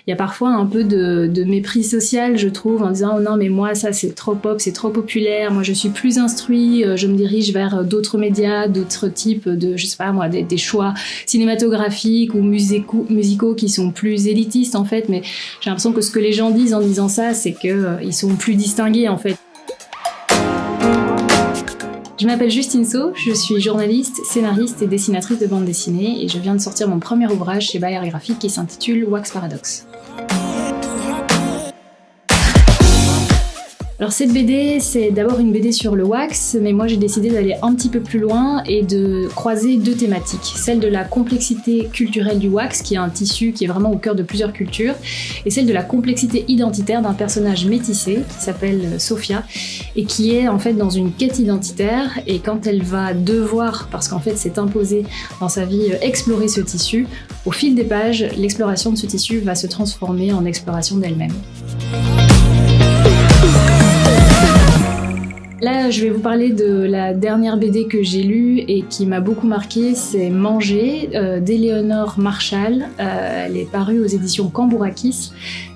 il y a parfois un peu de mépris social, je trouve, en disant « Oh non, mais moi, ça, c'est trop pop, c'est trop populaire, moi, je suis plus instruit, je me dirige vers d'autres médias, d'autres types de, je sais pas moi, des choix cinématographiques ou musicaux qui sont plus élitistes, en fait. » Mais j'ai l'impression que ce que les gens disent en disant ça, c'est qu'ils sont plus distingués, en fait. Je m'appelle Justine Saut, je suis journaliste, scénariste et dessinatrice de bande dessinée et je viens de sortir mon premier ouvrage chez Bayard Graphique qui s'intitule Wax Paradox. Alors cette BD, c'est d'abord une BD sur le wax, mais moi j'ai décidé d'aller un petit peu plus loin et de croiser deux thématiques. Celle de la complexité culturelle du wax, qui est un tissu qui est vraiment au cœur de plusieurs cultures, et celle de la complexité identitaire d'un personnage métissé qui s'appelle Sophia, et qui est en fait dans une quête identitaire, et quand elle va devoir, parce qu'en fait c'est imposé dans sa vie, explorer ce tissu, au fil des pages, l'exploration de ce tissu va se transformer en exploration d'elle-même. Là, je vais vous parler de la dernière BD que j'ai lue et qui m'a beaucoup marquée, c'est Manger d'Eleonore Marshall. Elle est parue aux éditions Cambourakis.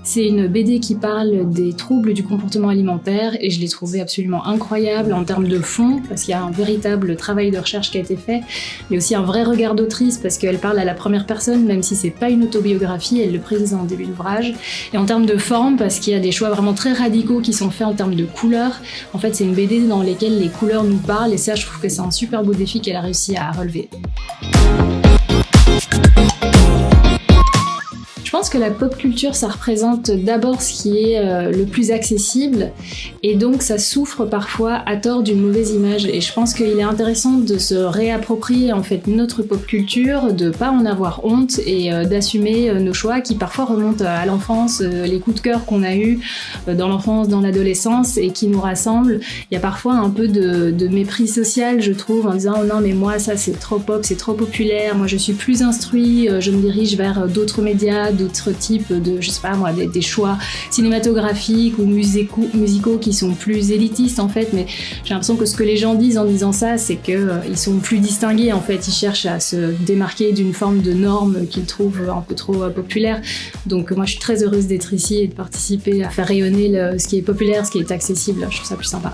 C'est une BD qui parle des troubles du comportement alimentaire et je l'ai trouvée absolument incroyable en termes de fond, parce qu'il y a un véritable travail de recherche qui a été fait, mais aussi un vrai regard d'autrice parce qu'elle parle à la première personne, même si c'est pas une autobiographie, elle le précise en début d'ouvrage. Et en termes de forme, parce qu'il y a des choix vraiment très radicaux qui sont faits en termes de couleurs. En fait, c'est une BD dans laquelle les couleurs nous parlent et ça, je trouve que c'est un super beau défi qu'elle a réussi à relever. Je pense que la pop culture, ça représente d'abord ce qui est le plus accessible et donc ça souffre parfois à tort d'une mauvaise image et je pense qu'il est intéressant de se réapproprier en fait notre pop culture, de pas en avoir honte et d'assumer nos choix qui parfois remontent à l'enfance, les coups de cœur qu'on a eus dans l'enfance, dans l'adolescence et qui nous rassemblent. Il y a parfois un peu de mépris social, je trouve, en disant « Oh non, mais moi, ça c'est trop pop, c'est trop populaire, moi je suis plus instruit, je me dirige vers d'autres médias, d'autres types de, je sais pas moi, des choix cinématographiques ou musicaux qui sont plus élitistes en fait, mais j'ai l'impression que ce que les gens disent en disant ça, c'est qu'ils sont plus distingués en fait, ils cherchent à se démarquer d'une forme de norme qu'ils trouvent un peu trop populaire. Donc moi je suis très heureuse d'être ici et de participer à faire rayonner ce qui est populaire, ce qui est accessible, je trouve ça plus sympa.